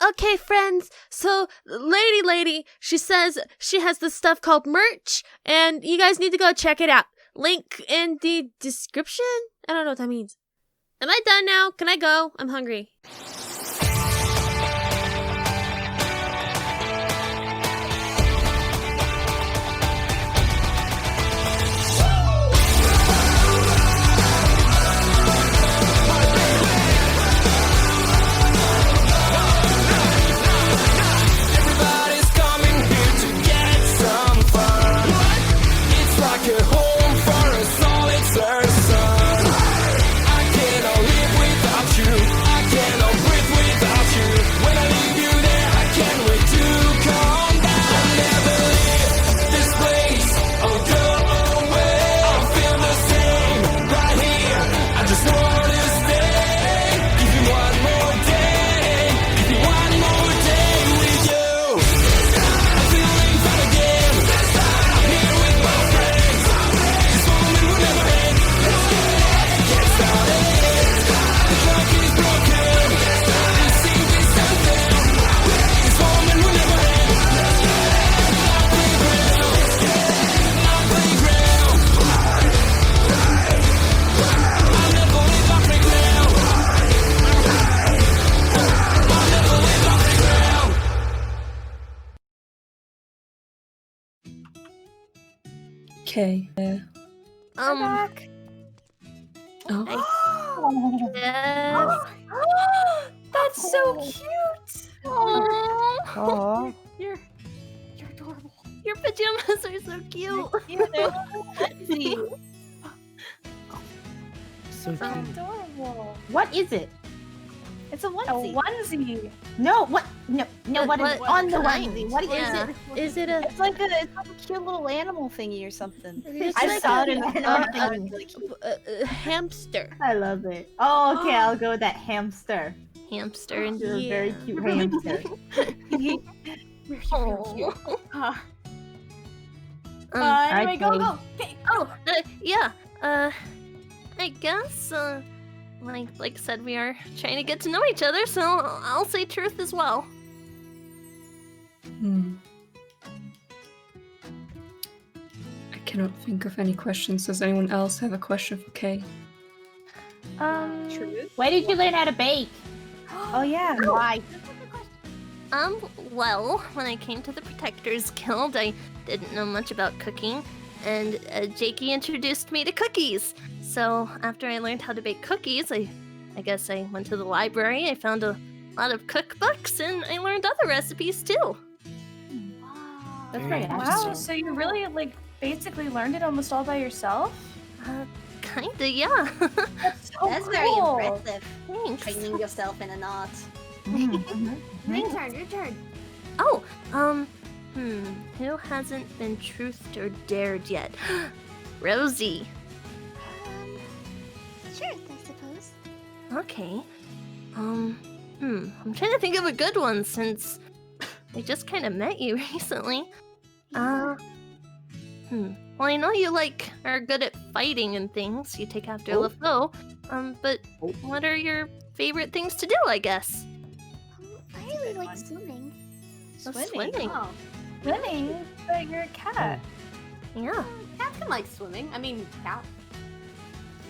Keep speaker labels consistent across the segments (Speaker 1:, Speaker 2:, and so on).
Speaker 1: Okay, friends, so Lady, she says she has this stuff called merch, and you guys need to go check it out. Link in the description? I don't know what that means. Am I done now? Can I go? I'm hungry.
Speaker 2: Okay.
Speaker 3: Back.
Speaker 2: Oh.
Speaker 1: Yes.
Speaker 3: That's so cute.
Speaker 4: Aww.
Speaker 3: You're adorable.
Speaker 1: Your pajamas are so cute.
Speaker 4: So
Speaker 3: That's
Speaker 4: cute.
Speaker 3: adorable.
Speaker 4: What is it?
Speaker 3: It's a onesie.
Speaker 4: No, what? No, what is
Speaker 1: What
Speaker 4: on the
Speaker 1: kind?
Speaker 4: onesie? What is
Speaker 1: Yeah.
Speaker 4: it?
Speaker 1: Is it a...
Speaker 3: It's like a cute little animal thingy or something.
Speaker 1: It's
Speaker 4: I
Speaker 1: like
Speaker 4: saw
Speaker 1: a-
Speaker 4: it in the
Speaker 1: hamster.
Speaker 4: I love it. Oh, okay, I'll go with that hamster.
Speaker 1: Hamster
Speaker 4: You're a
Speaker 1: indeed.
Speaker 4: very cute hamster.
Speaker 3: Anyway, go. Okay.
Speaker 1: Oh, yeah. I guess, like Blake said, we are trying to get to know each other, so I'll say truth as well.
Speaker 2: I cannot think of any questions. Does anyone else have a question for Kay?
Speaker 3: Truth.
Speaker 4: Why did you learn how to bake?
Speaker 3: Oh yeah.
Speaker 4: Why?
Speaker 1: Well, when I came to the Protectors Guild, I didn't know much about cooking, and Jakey introduced me to cookies. So after I learned how to bake cookies, I guess I went to the library, I found a lot of cookbooks, and I learned other recipes too.
Speaker 4: That's very
Speaker 3: Wow.
Speaker 4: interesting.
Speaker 3: So you really basically learned it almost all by yourself?
Speaker 1: Kinda, yeah.
Speaker 3: That's so
Speaker 5: That's
Speaker 3: cool.
Speaker 5: very impressive.
Speaker 1: Thanks.
Speaker 5: Training yourself in a knot.
Speaker 4: Mhm.
Speaker 5: Your turn.
Speaker 1: Oh, who hasn't been truthed or dared yet? Rosie.
Speaker 5: Sure, I suppose.
Speaker 1: Okay. I'm trying to think of a good one since we just kind of met you recently. Well, I know you are good at fighting and things. You take after LaFoe. But what are your favorite things to do, I guess?
Speaker 5: I really like swimming.
Speaker 1: Swimming.
Speaker 5: Oh,
Speaker 3: Swimming? But you're a cat.
Speaker 1: Yeah.
Speaker 5: cats can like swimming. I mean, cat.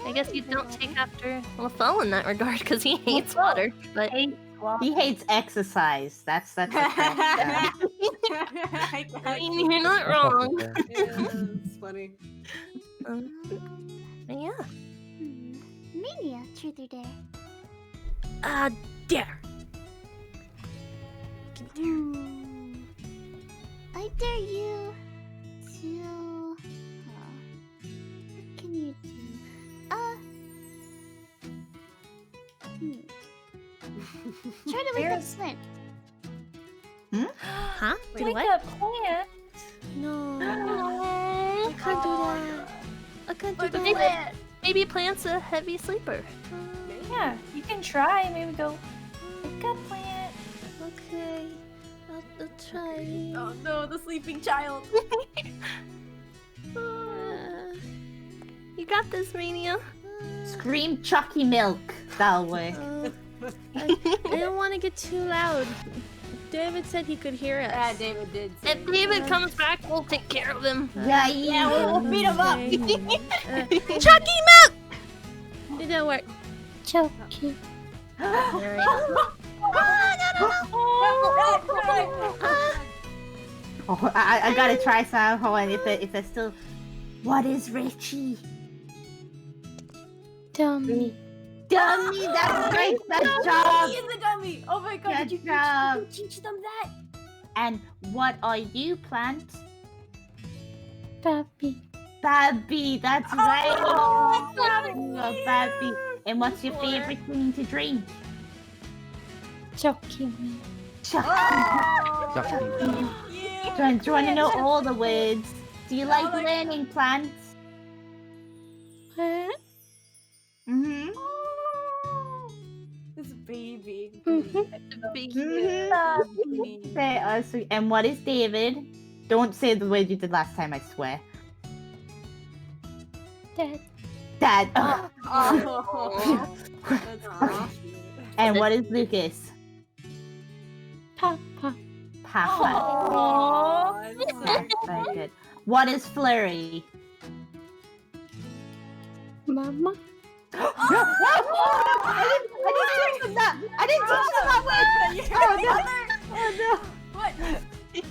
Speaker 1: I guess you don't take after LaFoe in that regard because he hates
Speaker 3: LaFoe.
Speaker 1: water. But
Speaker 4: He hates exercise. That's the fact.
Speaker 1: I mean, you're not wrong.
Speaker 5: It's funny.
Speaker 1: But yeah.
Speaker 5: Mania, truth or dare?
Speaker 1: Dare.
Speaker 5: I dare you to... what can you do? Try to wake up Flint.
Speaker 1: Huh? Wait,
Speaker 3: Like
Speaker 1: what?
Speaker 3: a plant.
Speaker 1: No.
Speaker 3: No.
Speaker 1: I can't do that. I can't do
Speaker 3: Like a
Speaker 1: that. Maybe plant's a heavy sleeper.
Speaker 3: Yeah, you can try. Maybe go, wake up, plant.
Speaker 1: Okay. I'll try.
Speaker 5: Oh no, the sleeping child.
Speaker 1: You got this, Mania.
Speaker 4: Scream Chucky Milk that way.
Speaker 6: I don't want to get too loud. David said he could hear us.
Speaker 7: Yeah, David did.
Speaker 1: If David comes back, we'll take care of him.
Speaker 4: Yeah, we'll beat him up.
Speaker 6: Chuck him up! It didn't work.
Speaker 5: Choke you.
Speaker 4: Oh, I gotta try some. Hold on, if it's still. What is Richie?
Speaker 5: Dummy.
Speaker 4: Dummy, that's great. Good job.
Speaker 7: He is a dummy. Oh my god,
Speaker 4: Good
Speaker 7: did you
Speaker 4: job.
Speaker 7: teach them that?
Speaker 4: And what are you, plant?
Speaker 5: Puppy.
Speaker 4: Babby, that's right.
Speaker 7: Oh,
Speaker 4: Oh, Babby. And what's your favorite thing to drink?
Speaker 5: Choking me.
Speaker 7: Yeah.
Speaker 4: Do you want to know all the words? Do you like
Speaker 7: like-
Speaker 4: learning, plants?
Speaker 5: What?
Speaker 4: Mm-hmm.
Speaker 7: This baby.
Speaker 4: Say us. And what is David? Don't say the word you did last time, I swear.
Speaker 5: Dad.
Speaker 4: Dad.
Speaker 7: Oh. That's cute.
Speaker 4: And what is Lucas?
Speaker 5: Papa.
Speaker 4: Papa.
Speaker 7: Aw,
Speaker 4: That's very good. What is Flurry?
Speaker 5: Mama.
Speaker 4: I didn't teach them that. I didn't teach them that word. Oh no.
Speaker 7: What?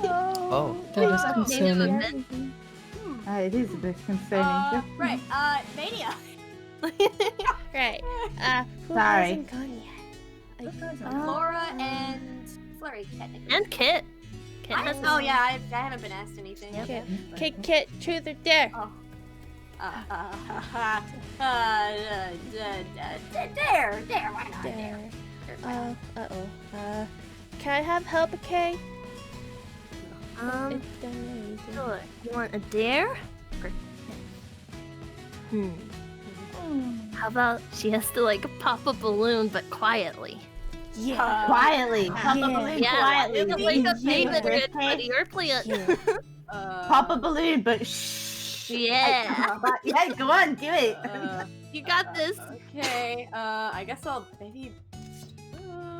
Speaker 2: Oh. That is concerning.
Speaker 4: It is a bit concerning.
Speaker 7: Right. Mania.
Speaker 6: Right. Who
Speaker 4: Sorry.
Speaker 6: hasn't gone yet?
Speaker 7: Laura and Flurry, technically.
Speaker 1: And Kit. Kit has
Speaker 7: Oh yeah, I haven't been asked anything.
Speaker 6: Okay. Kit, truth or dare?
Speaker 7: Oh. Dare, why not?
Speaker 6: Dare. Can I have help, okay?
Speaker 1: Sure. You want a dare? Or... How about she has to like pop a balloon, but quietly?
Speaker 6: Yeah.
Speaker 4: Quietly. Pop a
Speaker 6: Yeah.
Speaker 4: balloon
Speaker 1: Yeah,
Speaker 4: quietly.
Speaker 1: like a
Speaker 4: You
Speaker 1: David
Speaker 4: birthday.
Speaker 1: good buddy. Or play it.
Speaker 4: Pop a balloon, but shh.
Speaker 1: Yeah.
Speaker 4: Yeah, go on, do it.
Speaker 1: You got this.
Speaker 7: Okay, I guess I'll maybe.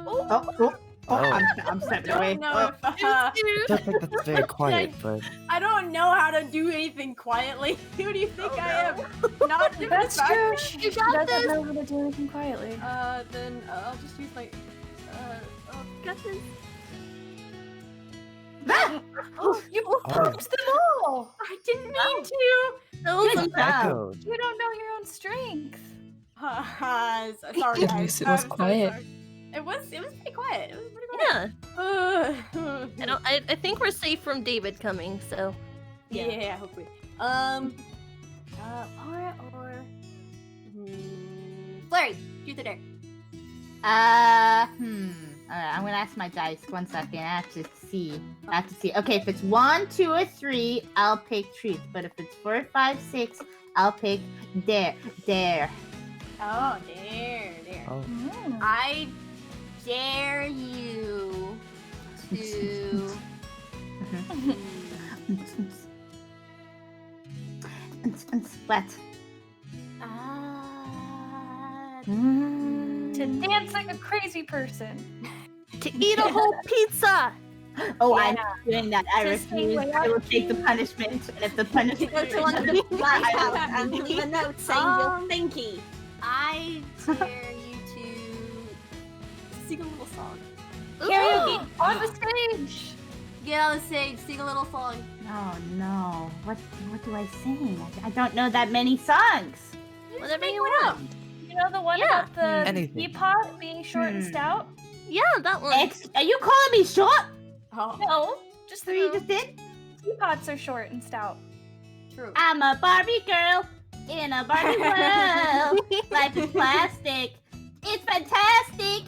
Speaker 4: Oh, I'm stepping away.
Speaker 7: I don't know if
Speaker 8: I don't think that's very quiet, but
Speaker 7: I don't know how to do anything quietly. Who do you think I am? Not
Speaker 3: That's true.
Speaker 1: You
Speaker 3: She
Speaker 1: got
Speaker 3: doesn't
Speaker 1: this.
Speaker 3: know how to do anything quietly.
Speaker 7: Then I'll just use my.
Speaker 1: Got this.
Speaker 3: Oh, you pooped them all!
Speaker 7: I didn't mean to.
Speaker 1: That was
Speaker 4: Good job.
Speaker 8: echoed.
Speaker 3: You don't know your own strength.
Speaker 7: Sorry,
Speaker 2: At
Speaker 7: guys.
Speaker 2: least it was
Speaker 7: I'm so
Speaker 2: quiet.
Speaker 7: sorry. It was pretty quiet. It was pretty quiet.
Speaker 1: Yeah. I think we're safe from David coming. So.
Speaker 7: Yeah, hopefully. Laura or Flurry, do the dare.
Speaker 4: Alright, I'm gonna ask my dice. 1 second. I have to see. Okay, if it's 1, 2, or 3, I'll pick truth. But if it's 4, 5, 6, I'll pick dare. Dare.
Speaker 7: Oh, dare.
Speaker 8: oh,
Speaker 7: I dare you to.
Speaker 4: What?
Speaker 3: To dance like a crazy person.
Speaker 1: To eat a whole pizza.
Speaker 4: Oh,
Speaker 3: Yeah.
Speaker 4: I'm doing that. I
Speaker 3: Just
Speaker 4: refuse.
Speaker 3: say
Speaker 4: I will take the punishment. And if the punishment
Speaker 7: Go to one of the live house and
Speaker 4: will
Speaker 7: leave a note saying you're thinky. I dare you to sing a little song.
Speaker 3: Karaoke on the stage.
Speaker 7: Get on the stage, sing a little song.
Speaker 4: Oh no. What do I sing? I don't know that many songs.
Speaker 1: Whatever
Speaker 7: make
Speaker 1: you
Speaker 7: one
Speaker 1: want.
Speaker 7: up.
Speaker 3: You know the one
Speaker 1: Yeah.
Speaker 3: about the
Speaker 8: Anything.
Speaker 3: teapot being short and stout?
Speaker 1: Yeah, that one.
Speaker 4: Are you calling me short?
Speaker 7: Oh,
Speaker 3: No, just
Speaker 4: So you
Speaker 3: the
Speaker 4: just did?
Speaker 3: teapots are short and stout.
Speaker 7: true.
Speaker 4: I'm a Barbie girl in a Barbie world. Life is plastic. It's fantastic.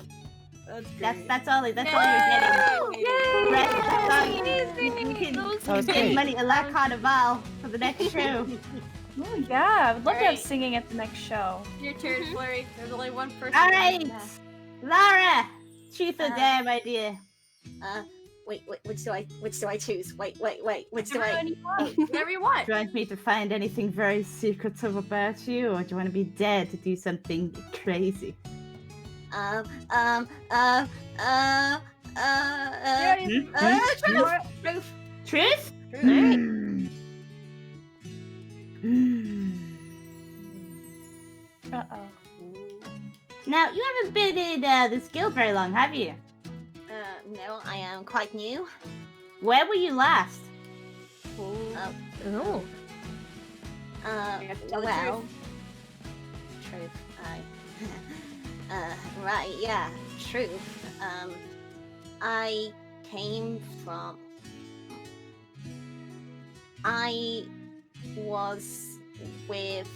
Speaker 7: That's great.
Speaker 4: That's all you're getting.
Speaker 7: Yay!
Speaker 4: Rest of the song,
Speaker 3: Amazing.
Speaker 4: you can
Speaker 1: That was
Speaker 8: that was
Speaker 4: get
Speaker 8: great.
Speaker 4: money a la carnival for the next show.
Speaker 3: Oh yeah, I would love to have
Speaker 7: Alright.
Speaker 3: singing at the next show.
Speaker 7: Your turn, Flurry. There's only one person.
Speaker 4: All
Speaker 7: left.
Speaker 4: right, Lara, truth or
Speaker 7: Uh,
Speaker 4: dare, my dear.
Speaker 7: Wait, which do I choose? Wait, which do
Speaker 3: Whichever
Speaker 7: I?
Speaker 3: one you want.
Speaker 7: Whatever you want.
Speaker 4: Do you want me to find anything very secretive about you, or do you want to be dared to do something crazy? Truth?
Speaker 3: Uh-oh.
Speaker 4: Now, you haven't been in this guild very long, have you?
Speaker 7: No, I am quite new.
Speaker 4: Where were you last?
Speaker 1: Oh.
Speaker 7: You have to tell the
Speaker 4: well,
Speaker 7: truth. Right, yeah, truth. I came from. I was with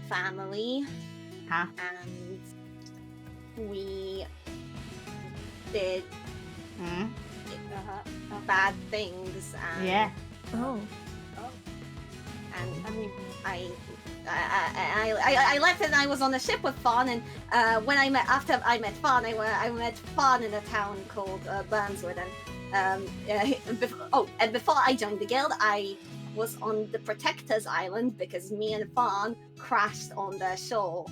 Speaker 7: family,
Speaker 4: Huh?
Speaker 7: and we did
Speaker 4: Hmm?
Speaker 7: bad things. And,
Speaker 4: Yeah.
Speaker 1: Oh.
Speaker 7: And I mean, I left and I was on a ship with Fawn, and when after I met Fawn, I met Fawn in a town called Burnswood, and and before I joined the guild, I was on the Protector's Island because me and Fawn crashed on their shore,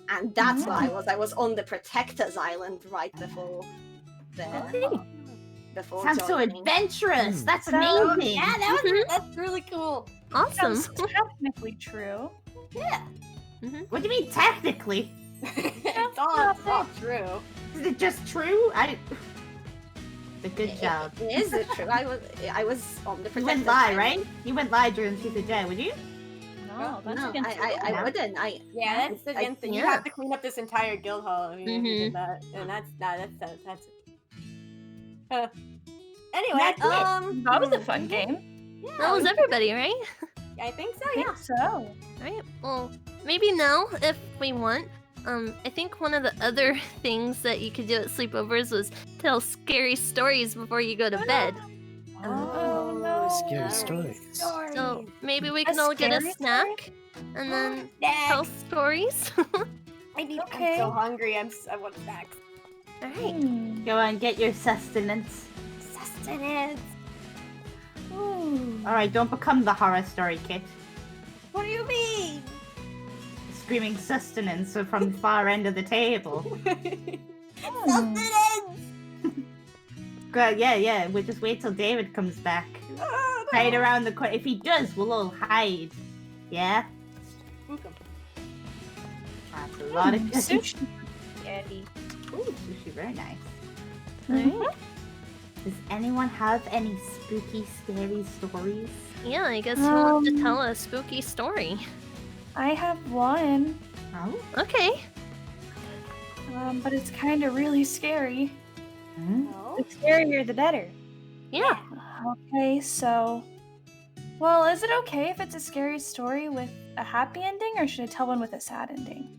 Speaker 7: and that's why I was on the Protector's Island right before before
Speaker 4: Sounds so
Speaker 7: joining.
Speaker 4: adventurous. That's
Speaker 3: So-
Speaker 4: amazing.
Speaker 7: Yeah, that's really cool.
Speaker 1: Awesome.
Speaker 3: Sounds technically true.
Speaker 4: What do you mean technically?
Speaker 7: It's all true.
Speaker 4: Is it just true? But good job.
Speaker 7: Is it true? I was on the
Speaker 4: You
Speaker 7: Protector's
Speaker 4: wouldn't lie,
Speaker 7: Island.
Speaker 4: right? You wouldn't lie during NiciaJay, would you?
Speaker 3: No, that's
Speaker 7: No,
Speaker 3: against the
Speaker 7: I
Speaker 3: law.
Speaker 7: wouldn't.
Speaker 9: Yeah, that's against the. You
Speaker 1: yeah.
Speaker 9: have to clean up this entire guild hall. I mean, if you did
Speaker 1: Mhm.
Speaker 9: that, and that's. Anyway,
Speaker 3: That's it. That was a fun game.
Speaker 9: Yeah,
Speaker 1: That was everybody, right?
Speaker 9: I think so.
Speaker 3: I
Speaker 9: Yeah.
Speaker 3: think so.
Speaker 1: Right. Well, maybe now if we want. I think one of the other things that you could do at sleepovers was tell scary stories before you go to bed.
Speaker 3: Oh, no.
Speaker 8: Scary stories.
Speaker 1: So maybe we
Speaker 3: A
Speaker 1: can all get a
Speaker 3: scary
Speaker 1: snack and then tell stories.
Speaker 9: I'm
Speaker 3: Okay.
Speaker 9: so hungry. I want snacks.
Speaker 1: All right.
Speaker 3: Hmm.
Speaker 4: Go on, get your sustenance.
Speaker 9: Sustenance.
Speaker 3: Ooh.
Speaker 4: Alright, don't become the horror story kid.
Speaker 9: What do you mean?
Speaker 4: Screaming sustenance from the far end of the table.
Speaker 3: Hmm.
Speaker 4: Well, yeah, we'll just wait till David comes back. Hide around the corner. If he does, we'll all hide. Yeah?
Speaker 9: Spook 'em.
Speaker 4: That's a lot of
Speaker 3: Sushi.
Speaker 9: Candy.
Speaker 4: Ooh, sushi, very nice.
Speaker 1: All right.
Speaker 4: Does anyone have any spooky, scary stories?
Speaker 1: Yeah, I guess you want to
Speaker 3: Um,
Speaker 1: tell a spooky story.
Speaker 3: I have one,
Speaker 4: Oh?
Speaker 1: Okay.
Speaker 3: but it's kind of really scary.
Speaker 4: Hmm?
Speaker 9: No.
Speaker 3: The scarier, the better.
Speaker 1: Yeah.
Speaker 3: Okay, so... Well, is it okay if it's a scary story with a happy ending, or should I tell one with a sad ending?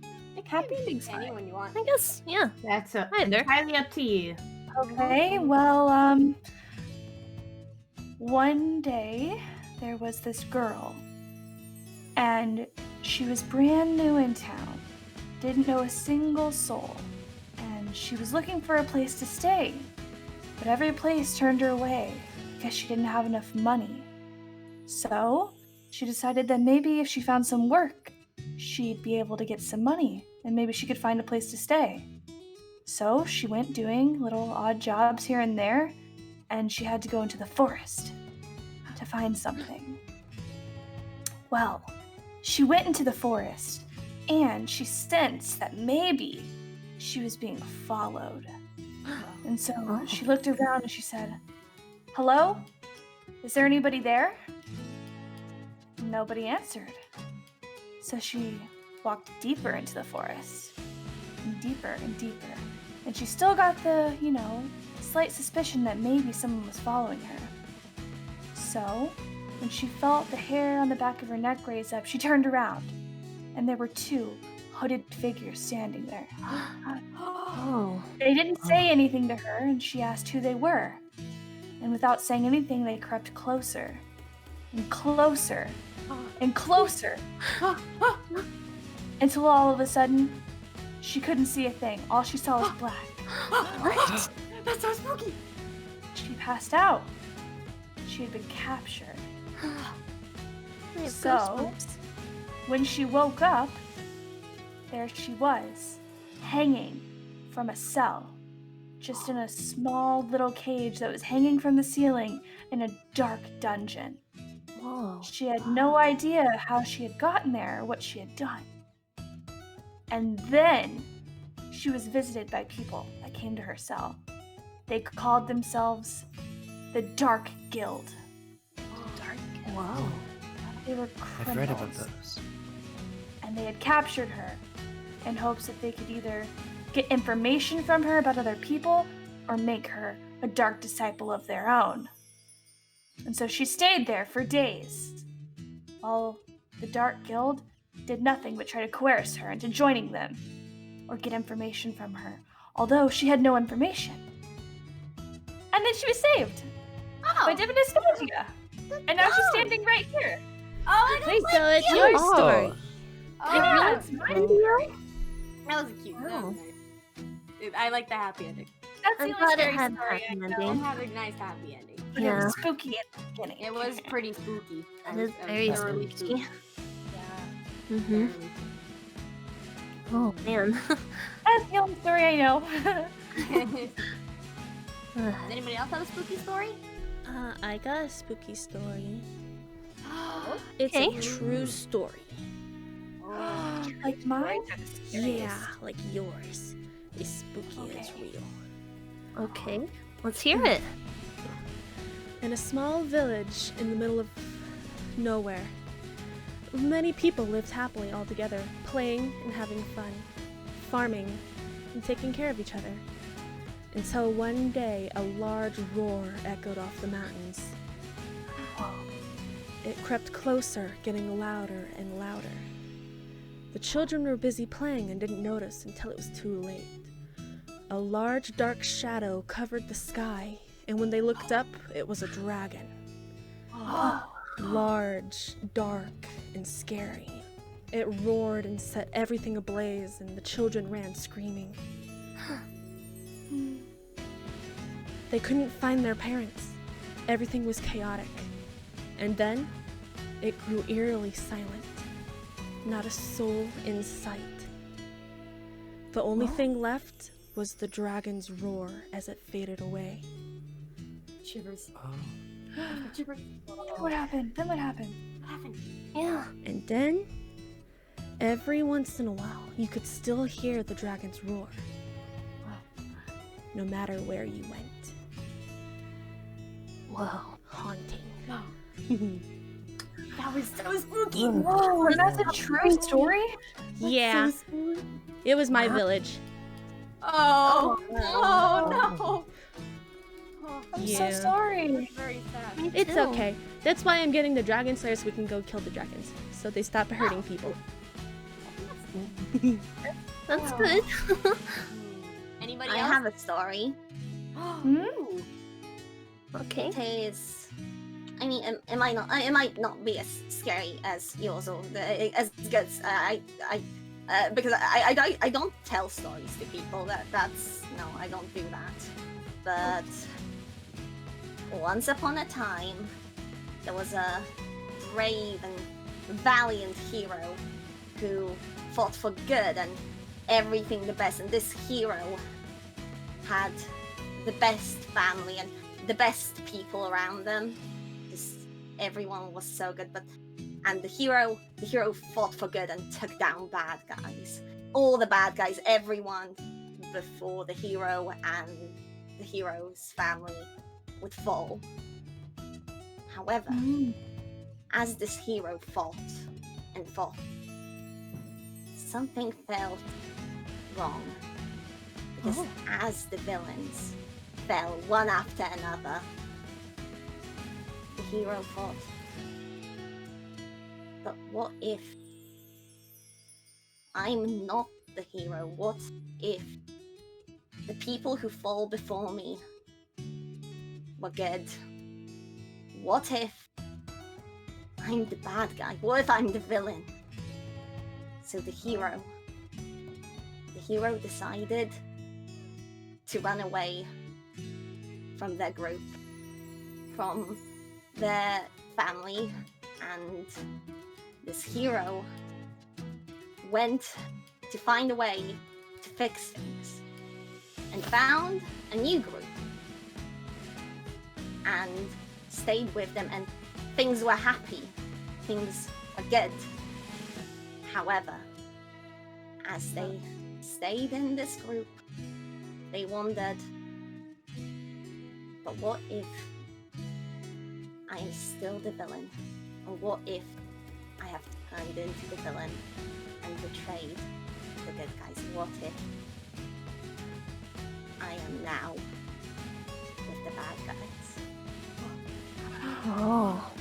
Speaker 3: Happy ending's fine.
Speaker 9: Anyone you want.
Speaker 1: I guess. Yeah.
Speaker 4: That's
Speaker 1: Either.
Speaker 4: entirely up to you.
Speaker 3: Okay, well, one day there was this girl, and she was brand new in town, didn't know a single soul, and she was looking for a place to stay, but every place turned her away because she didn't have enough money. So she decided that maybe if she found some work, she'd be able to get some money, and maybe she could find a place to stay. So she went doing little odd jobs here and there, and she had to go into the forest to find something. Well, she went into the forest, and she sensed that maybe she was being followed. And so she looked around and she said, "Hello? Is there anybody there?" Nobody answered. So she walked deeper into the forest, and deeper and deeper. And she still got the, slight suspicion that maybe someone was following her. So, when she felt the hair on the back of her neck raise up, she turned around, and there were two hooded figures standing there.
Speaker 1: Oh.
Speaker 3: They didn't say anything to her, and she asked who they were. And without saying anything, they crept closer, and closer, and closer, until all of a sudden, she couldn't see a thing. All she saw was black.
Speaker 1: What?
Speaker 9: That's so spooky.
Speaker 3: She passed out. She had been captured.
Speaker 1: I have
Speaker 3: So,
Speaker 1: goosebumps.
Speaker 3: when she woke up, there she was, hanging from a cell, just in a small little cage that was hanging from the ceiling in a dark dungeon.
Speaker 1: Whoa.
Speaker 3: She had no idea how she had gotten there or what she had done. And then she was visited by people that came to her cell. They called themselves the Dark Guild.
Speaker 1: Whoa.
Speaker 3: They were
Speaker 8: I've read about
Speaker 3: criminals,
Speaker 8: those.
Speaker 3: and they had captured her in hopes that they could either get information from her about other people or make her a dark disciple of their own. And so she stayed there for days, while the Dark Guild did nothing but try to coerce her into joining them or get information from her, although she had no information. And then she was saved by Nostalgia. And now she's standing right here.
Speaker 9: Oh,
Speaker 6: Wait, so it's your story.
Speaker 3: Yeah, it's my story.
Speaker 9: That was cute. That was nice. I like the happy ending.
Speaker 3: That's
Speaker 1: I'm
Speaker 3: the
Speaker 1: glad
Speaker 3: only
Speaker 1: it
Speaker 3: scary
Speaker 1: had
Speaker 3: story
Speaker 1: happy
Speaker 3: I know.
Speaker 1: ending.
Speaker 9: It had a nice happy ending.
Speaker 3: But it
Speaker 1: Yeah.
Speaker 3: was spooky at the beginning.
Speaker 9: It was pretty spooky.
Speaker 1: That is very
Speaker 9: thoroughly
Speaker 1: spooky.
Speaker 9: Yeah.
Speaker 1: Mm-hmm.
Speaker 9: Thoroughly.
Speaker 1: Oh man.
Speaker 3: That's the only story I know.
Speaker 9: Does anybody else have a spooky story?
Speaker 6: I got a spooky story. It's
Speaker 1: Okay.
Speaker 6: a true story.
Speaker 3: Like mine?
Speaker 6: Yeah, like yours. It's spooky and it's real.
Speaker 1: Okay. Let's hear it.
Speaker 6: In a small village in the middle of nowhere, many people lived happily all together, playing and having fun, farming and taking care of each other. Until one day a large roar echoed off the mountains. It crept closer, getting louder and louder. The children were busy playing and didn't notice until it was too late. A large dark shadow covered the sky, and when they looked up, it was a dragon. Large, dark, and scary. It roared and set everything ablaze, and the children ran screaming. They couldn't find their parents. Everything was chaotic. And then, it grew eerily silent. Not a soul in sight. The only thing left was the dragon's roar as it faded away.
Speaker 9: Shivers.
Speaker 8: Oh.
Speaker 9: Shivers.
Speaker 3: What happened? Then what happened?
Speaker 9: What happened?
Speaker 1: Yeah.
Speaker 6: And then, every once in a while, you could still hear the dragon's roar. No matter where you went.
Speaker 1: Whoa.
Speaker 6: Haunting.
Speaker 9: That was so spooky.
Speaker 3: Whoa, that's a true story?
Speaker 6: Yeah, it was my village.
Speaker 9: Oh, no.
Speaker 3: I'm
Speaker 6: Yeah.
Speaker 3: so sorry.
Speaker 9: Very sad.
Speaker 1: Me
Speaker 6: It's
Speaker 1: too.
Speaker 6: okay. That's why I'm getting the dragon slayer so we can go kill the dragons. So they stop hurting people.
Speaker 1: That's good.
Speaker 9: Anybody
Speaker 7: I
Speaker 9: else?
Speaker 7: have a story.
Speaker 9: Ooh.
Speaker 1: Okay.
Speaker 7: It is. I mean, it might not be as scary as yours or as good as because I don't tell stories to people. That's no, I don't do that. But once upon a time, there was a brave and valiant hero who fought for good and everything the best. And this hero had the best family and the best people around them. Just everyone was so good, and the hero fought for good and took down bad guys. All the bad guys, everyone before the hero and the hero's family would fall. However, as this hero fought and fought, something felt wrong. Because as the villains fell one after another, the hero thought, but what if I'm not the hero? What if the people who fall before me were good? What if I'm the bad guy? What if I'm the villain? So the hero decided to run away from their group, from their family, and this hero went to find a way to fix things. and found a new group and stayed with them, and things were happy, things were good. However, as they stayed in this group, they wondered, but what if I am still the villain? Or what if I have turned into the villain and betrayed the good guys? What if I am now with the bad guys?
Speaker 1: Oh.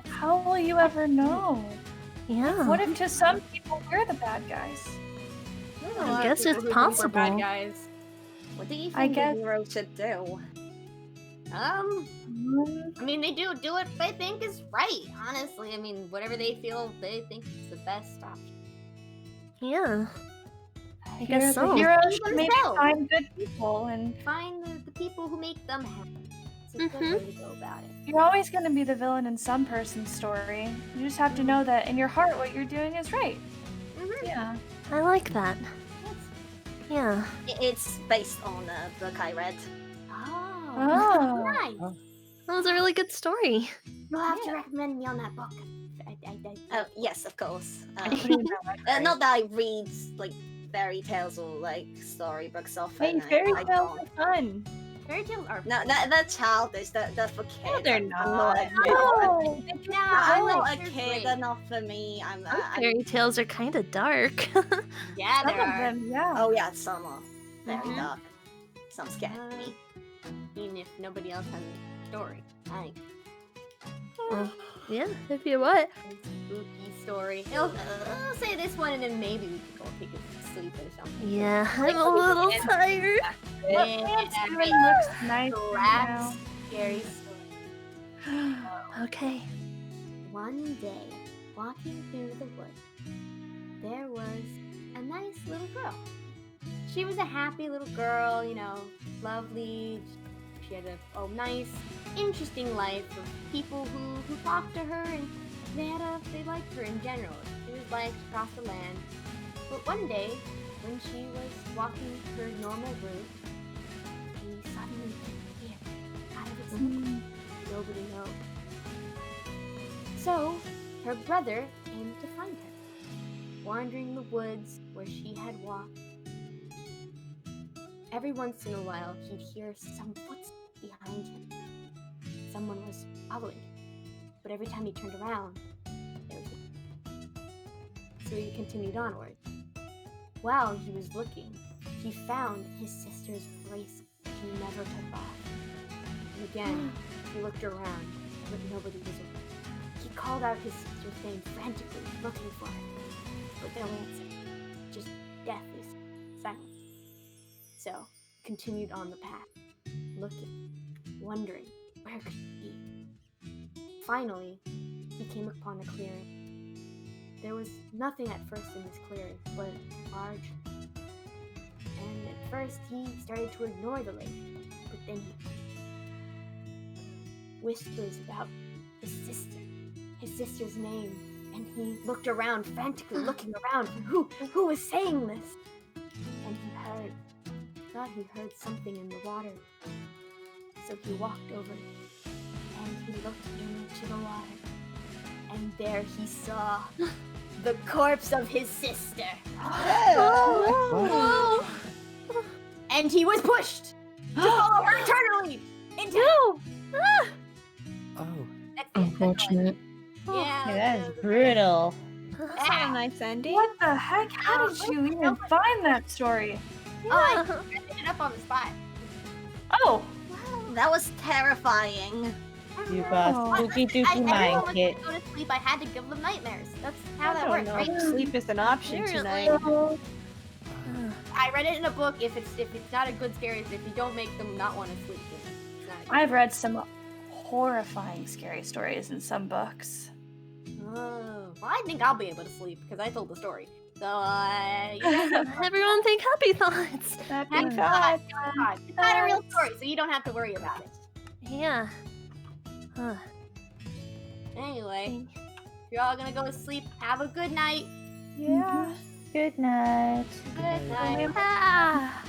Speaker 3: How will you ever know?
Speaker 1: Yeah.
Speaker 3: What if to some people we're the bad guys?
Speaker 1: I guess it's possible.
Speaker 9: Bad guys.
Speaker 7: What do you think
Speaker 3: I guess-
Speaker 7: the hero should do?
Speaker 9: I mean, they do what they think is right. Honestly, I mean, whatever they feel they think is the best option.
Speaker 1: Yeah.
Speaker 3: I
Speaker 1: guess so.
Speaker 3: The hero
Speaker 9: Be
Speaker 3: should maybe
Speaker 9: themselves.
Speaker 3: find good people, and
Speaker 9: Find the people who make them happy. It's a good way to go about it.
Speaker 3: you're always going to be the villain in some person's story. You just have to know that in your heart what you're doing is right. Yeah.
Speaker 1: I like that. Yeah.
Speaker 7: It's based on a book I read.
Speaker 3: Oh.
Speaker 9: Nice.
Speaker 1: That was a really good story.
Speaker 9: You'll have to recommend me on that book.
Speaker 7: Oh, yes, of course.
Speaker 3: I put it in my library.
Speaker 7: Not that I read like fairy tales or like storybooks often.
Speaker 3: Hey, fairy
Speaker 7: I
Speaker 3: tales
Speaker 7: don't.
Speaker 3: are fun.
Speaker 9: Fairy tales are
Speaker 7: No, they're childish. They're for kids.
Speaker 3: No, they're
Speaker 7: I'm
Speaker 3: not.
Speaker 7: a kid.
Speaker 3: No.
Speaker 7: I'm not a
Speaker 9: they're
Speaker 7: kid.
Speaker 9: great.
Speaker 7: They're not for me. I'm.
Speaker 1: Fairy tales are kind of dark.
Speaker 9: Yeah,
Speaker 3: Some
Speaker 9: there
Speaker 3: of
Speaker 9: are.
Speaker 3: them, yeah.
Speaker 7: Oh yeah, some are very
Speaker 9: Mhm.
Speaker 7: dark. Some scare me.
Speaker 9: Even if nobody else has a story. I think
Speaker 1: Yeah, if you what?
Speaker 9: it's a spooky story. I'll say this one and then maybe we can go take a sleep or something.
Speaker 1: Yeah, I'm a little tired.
Speaker 3: It looks nice
Speaker 9: The
Speaker 3: right
Speaker 9: last scary story.
Speaker 1: Okay.
Speaker 9: One day, walking through the woods, there was a nice little girl. She was a happy little girl, you know, lovely. She had a nice, interesting life of people who talked to her, and they liked her in general. She was liked across the land. But one day, when she was walking her normal route, she suddenly disappeared out of its nowhere. Nobody knows. So, her brother came to find her, wandering the woods where she had walked. Every once in a while, he'd hear some footsteps behind him. Someone was following him. But every time he turned around, there was a... So he continued onward. While he was looking, he found his sister's bracelet she never took off. And again, he looked around, but nobody was around. He called out his sister's name frantically, looking for her, but no answer. Just deathly silence. So, continued on the path, looking, wondering, where could she be? Finally, he came upon a clearing. There was nothing at first in this clearing, but large. And at first, he started to ignore the lady, but then he whispers about his sister's name, and he looked around, frantically looking around for who was saying this. And thought he heard something in the water. So he walked over, and he looked into the water, and there he saw the corpse of his sister.
Speaker 1: Oh.
Speaker 9: And he was pushed to follow her eternally into
Speaker 1: No.
Speaker 8: Oh.
Speaker 9: That's it.
Speaker 2: Unfortunate.
Speaker 9: Yeah,
Speaker 10: That is brutal.
Speaker 5: That's not a nice ending.
Speaker 3: What the heck? How did you even find that story?
Speaker 9: Oh, I made it up on the spot.
Speaker 3: Oh,
Speaker 7: That was terrifying.
Speaker 10: You got spooky dooky mind,
Speaker 9: Everyone
Speaker 10: kid.
Speaker 9: was to go to sleep. I had to give them nightmares. That's how
Speaker 5: I
Speaker 9: that
Speaker 5: don't
Speaker 9: works,
Speaker 5: know
Speaker 9: right?
Speaker 5: if sleep is an option
Speaker 1: Apparently.
Speaker 5: tonight.
Speaker 9: I read it in a book. If it's not a good scary, if you don't make them not want to sleep, then it's not good.
Speaker 3: I've read some horrifying scary stories in some books.
Speaker 9: Oh, well, I think I'll be able to sleep because I told the story. So, you guys
Speaker 1: Everyone think happy thoughts.
Speaker 3: Happy
Speaker 9: have
Speaker 3: thoughts.
Speaker 9: It's not a real story, so you don't have to worry about it.
Speaker 1: Yeah. Huh.
Speaker 9: Anyway, if you're all gonna go to sleep, have a good night.
Speaker 3: Yeah.
Speaker 10: Good night.
Speaker 9: Good night.
Speaker 1: Ah.